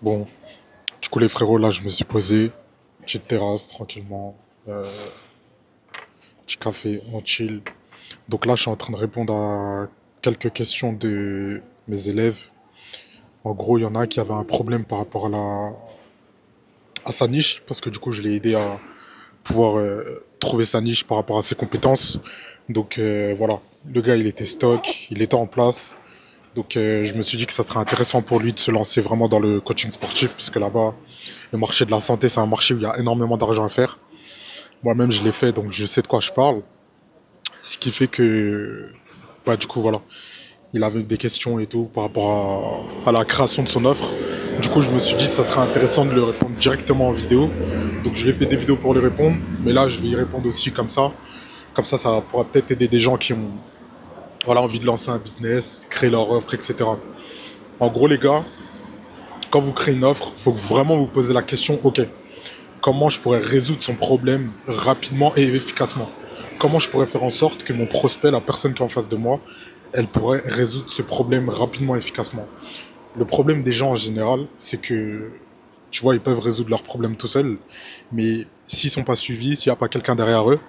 Bon, du coup les frérots, là je me suis posé, petite terrasse tranquillement, petit café, on chill. Donc là je suis en train de répondre à quelques questions de mes élèves. En gros, il y en a qui avaient un problème par rapport à sa niche, parce que du coup je l'ai aidé à pouvoir trouver sa niche par rapport à ses compétences. Donc voilà, le gars il était stock, il était en place. Donc je me suis dit que ça serait intéressant pour lui de se lancer vraiment dans le coaching sportif, puisque là-bas, le marché de la santé, c'est un marché où il y a énormément d'argent à faire. Moi-même, je l'ai fait, donc je sais de quoi je parle. Ce qui fait que, bah, du coup, voilà, il avait des questions et tout par rapport à la création de son offre. Du coup, je me suis dit que ça serait intéressant de lui répondre directement en vidéo. Donc je lui ai fait des vidéos pour lui répondre, mais là, je vais y répondre aussi comme ça. Comme ça pourra peut-être aider des gens qui ont voilà, envie de lancer un business, créer leur offre, etc. En gros, les gars, quand vous créez une offre, il faut vraiment vous poser la question, ok, comment je pourrais résoudre son problème rapidement et efficacement? Comment je pourrais faire en sorte que mon prospect, la personne qui est en face de moi, elle pourrait résoudre ce problème rapidement et efficacement? Le problème des gens en général, c'est que, tu vois, ils peuvent résoudre leurs problèmes tout seuls, mais s'ils sont pas suivis, s'il n'y a pas quelqu'un derrière eux,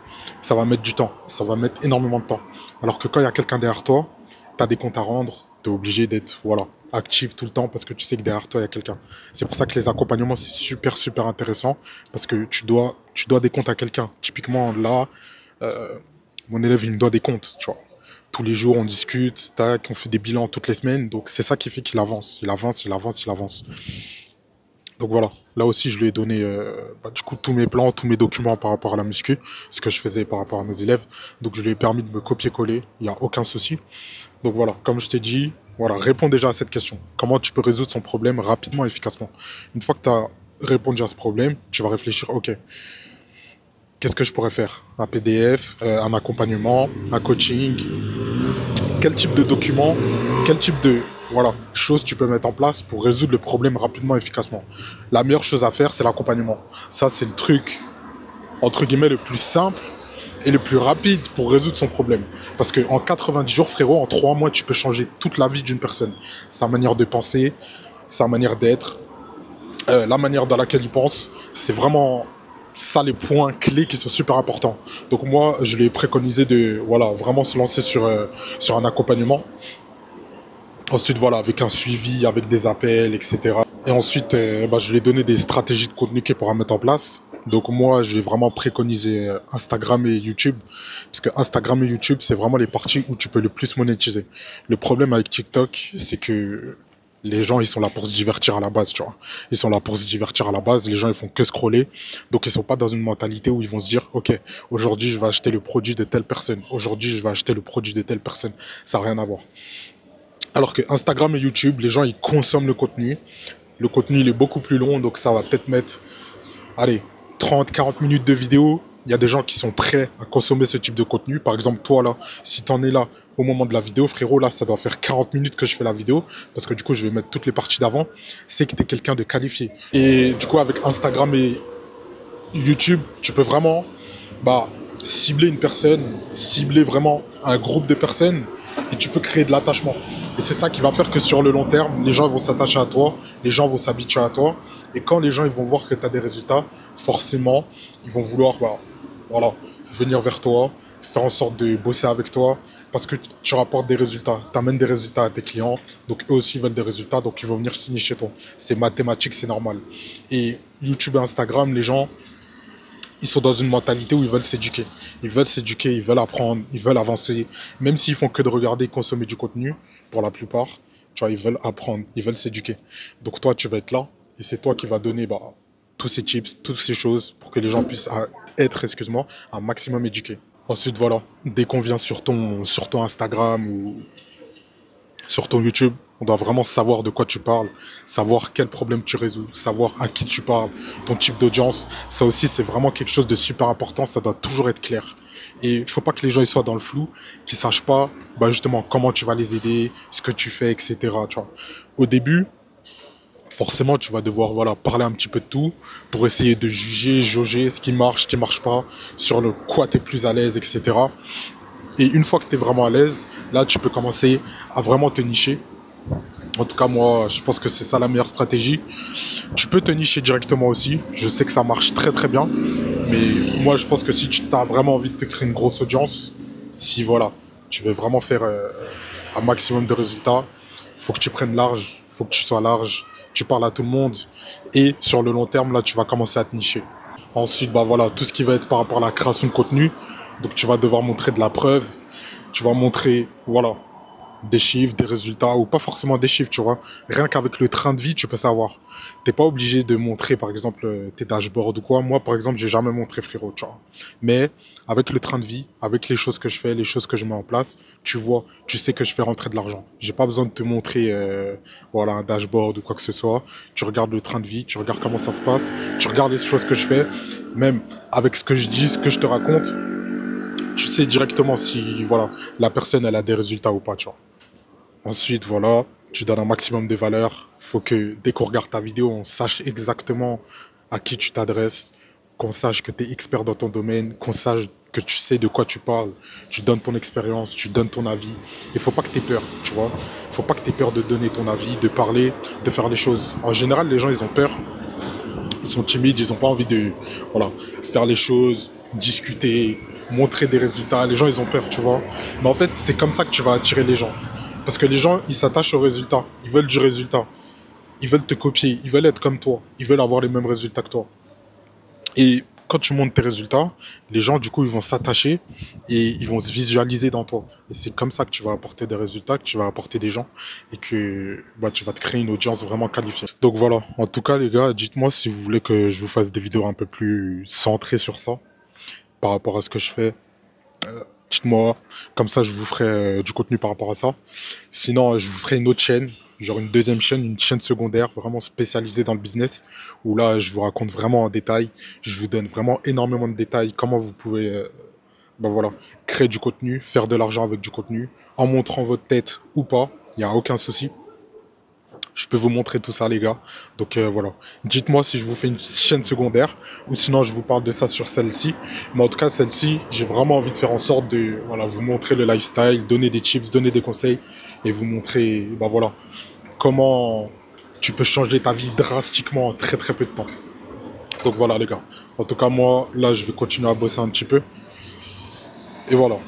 ça va mettre du temps, ça va mettre énormément de temps. Alors que quand il y a quelqu'un derrière toi, tu as des comptes à rendre, tu es obligé d'être voilà, actif tout le temps parce que tu sais que derrière toi, il y a quelqu'un. C'est pour ça que les accompagnements, c'est super, super intéressant parce que tu dois des comptes à quelqu'un. Typiquement, là, euh, mon élève, il me doit des comptes, tu vois. Tous les jours, on discute, tac, on fait des bilans toutes les semaines. Donc, c'est ça qui fait qu'il avance. Il avance, il avance, il avance. Donc voilà, là aussi je lui ai donné du coup tous mes plans, tous mes documents par rapport à la muscu, ce que je faisais par rapport à mes élèves. Donc je lui ai permis de me copier-coller, il n'y a aucun souci. Donc voilà, comme je t'ai dit, voilà, réponds déjà à cette question. Comment tu peux résoudre son problème rapidement et efficacement? Une fois que tu as répondu à ce problème, tu vas réfléchir, ok, qu'est-ce que je pourrais faire? Un PDF, un accompagnement, un coaching, quel type de document, quel type de voilà, choses tu peux mettre en place pour résoudre le problème rapidement et efficacement. La meilleure chose à faire, c'est l'accompagnement. Ça, c'est le truc, entre guillemets, le plus simple et le plus rapide pour résoudre son problème. Parce qu'en 90 jours, frérot, en 3 mois, tu peux changer toute la vie d'une personne. Sa manière de penser, sa manière d'être, la manière dans laquelle il pense. C'est vraiment ça les points clés qui sont super importants. Donc moi, je l'ai préconisé de voilà, vraiment se lancer sur un accompagnement. Ensuite, voilà, avec un suivi, avec des appels, etc. Et ensuite, je lui ai donné des stratégies de contenu qu'il pourra mettre en place. Donc moi, j'ai vraiment préconisé Instagram et YouTube. Parce que Instagram et YouTube, c'est vraiment les parties où tu peux le plus monétiser. Le problème avec TikTok, c'est que les gens, ils sont là pour se divertir à la base, tu vois. Ils sont là pour se divertir à la base. Les gens, ils font que scroller. Donc, ils sont pas dans une mentalité où ils vont se dire, OK, aujourd'hui, je vais acheter le produit de telle personne. Aujourd'hui, je vais acheter le produit de telle personne. Ça n'a rien à voir. Alors que Instagram et YouTube, les gens, ils consomment le contenu. Le contenu, il est beaucoup plus long, donc ça va peut-être mettre, allez, 30, 40 minutes de vidéo. Il y a des gens qui sont prêts à consommer ce type de contenu. Par exemple, toi, là, si tu en es là au moment de la vidéo, frérot, là, ça doit faire 40 minutes que je fais la vidéo, parce que du coup, je vais mettre toutes les parties d'avant. C'est que tu es quelqu'un de qualifié. Et du coup, avec Instagram et YouTube, tu peux vraiment cibler une personne, cibler vraiment un groupe de personnes, et tu peux créer de l'attachement. Et c'est ça qui va faire que sur le long terme, les gens vont s'attacher à toi, les gens vont s'habituer à toi. Et quand les gens ils vont voir que tu as des résultats, forcément, ils vont vouloir voilà, venir vers toi, faire en sorte de bosser avec toi, parce que tu rapportes des résultats, tu amènes des résultats à tes clients, donc eux aussi veulent des résultats, donc ils vont venir signer chez toi. C'est mathématique, c'est normal. Et YouTube et Instagram, les gens, ils sont dans une mentalité où ils veulent s'éduquer. Ils veulent s'éduquer, ils veulent apprendre, ils veulent avancer. Même s'ils font que de regarder, consommer du contenu, pour la plupart, tu vois, ils veulent apprendre, ils veulent s'éduquer. Donc toi, tu vas être là, et c'est toi qui vas donner tous ces tips, toutes ces choses, pour que les gens puissent être, excuse-moi, un maximum éduqués. Ensuite, voilà, dès qu'on vient sur ton Instagram ou sur ton YouTube, on doit vraiment savoir de quoi tu parles, savoir quel problème tu résous, savoir à qui tu parles, ton type d'audience. Ça aussi, c'est vraiment quelque chose de super important. Ça doit toujours être clair. Et il faut pas que les gens ils soient dans le flou, qu'ils sachent pas, justement, comment tu vas les aider, ce que tu fais, etc. Tu vois. Au début, forcément, tu vas devoir voilà parler un petit peu de tout pour essayer de juger, jauger ce qui marche pas, sur le quoi tu es plus à l'aise, etc. Et une fois que tu es vraiment à l'aise, là, tu peux commencer à vraiment te nicher En tout cas, moi, je pense que c'est ça la meilleure stratégie. Tu peux te nicher directement aussi. Je sais que ça marche très très bien. Mais moi, je pense que si tu as vraiment envie de te créer une grosse audience, si voilà, tu veux vraiment faire un maximum de résultats, faut que tu prennes large, faut que tu sois large, tu parles à tout le monde. Et sur le long terme, là, tu vas commencer à te nicher. Ensuite, bah voilà, tout ce qui va être par rapport à la création de contenu. Donc, tu vas devoir montrer de la preuve. Tu vas montrer, voilà, des chiffres, des résultats, ou pas forcément des chiffres, tu vois. Rien qu'avec le train de vie, tu peux savoir. T'es pas obligé de montrer, par exemple, tes dashboards ou quoi. Moi, par exemple, j'ai jamais montré, frérot, tu vois. Mais avec le train de vie, avec les choses que je fais, les choses que je mets en place, tu vois, tu sais que je fais rentrer de l'argent. J'ai pas besoin de te montrer, voilà, un dashboard ou quoi que ce soit. Tu regardes le train de vie, tu regardes comment ça se passe, tu regardes les choses que je fais, même avec ce que je dis, ce que je te raconte, tu sais directement si, voilà, la personne, elle a des résultats ou pas, tu vois. Ensuite, voilà, tu donnes un maximum de valeur. Il faut que dès qu'on regarde ta vidéo, on sache exactement à qui tu t'adresses, qu'on sache que tu es expert dans ton domaine, qu'on sache que tu sais de quoi tu parles. Tu donnes ton expérience, tu donnes ton avis. Il faut pas que tu aies peur, tu vois. Il faut pas que tu aies peur de donner ton avis, de parler, de faire les choses. En général, les gens, ils ont peur. Ils sont timides, ils n'ont pas envie de, voilà, faire les choses, discuter, montrer des résultats. Les gens, ils ont peur, tu vois. Mais en fait, c'est comme ça que tu vas attirer les gens. Parce que les gens, ils s'attachent au résultat. Ils veulent du résultat. Ils veulent te copier. Ils veulent être comme toi. Ils veulent avoir les mêmes résultats que toi. Et quand tu montres tes résultats, les gens, du coup, ils vont s'attacher et ils vont se visualiser dans toi. Et c'est comme ça que tu vas apporter des résultats, que tu vas apporter des gens et que bah, tu vas te créer une audience vraiment qualifiée. Donc voilà. En tout cas, les gars, dites-moi si vous voulez que je vous fasse des vidéos un peu plus centrées sur ça par rapport à ce que je fais. Dites-moi, comme ça je vous ferai du contenu par rapport à ça. Sinon, je vous ferai une autre chaîne, genre une deuxième chaîne, une chaîne secondaire, vraiment spécialisée dans le business, où là je vous raconte vraiment en détail, je vous donne vraiment énormément de détails, comment vous pouvez ben voilà, créer du contenu, faire de l'argent avec du contenu, en montrant votre tête ou pas, il n'y a aucun souci. Je peux vous montrer tout ça, les gars. Donc voilà. Dites-moi si je vous fais une chaîne secondaire ou sinon je vous parle de ça sur celle-ci. Mais en tout cas, celle-ci, j'ai vraiment envie de faire en sorte de voilà, vous montrer le lifestyle, donner des tips, donner des conseils et vous montrer bah voilà, comment tu peux changer ta vie drastiquement en très très peu de temps. Donc voilà, les gars. En tout cas, moi, là, je vais continuer à bosser un petit peu. Et voilà.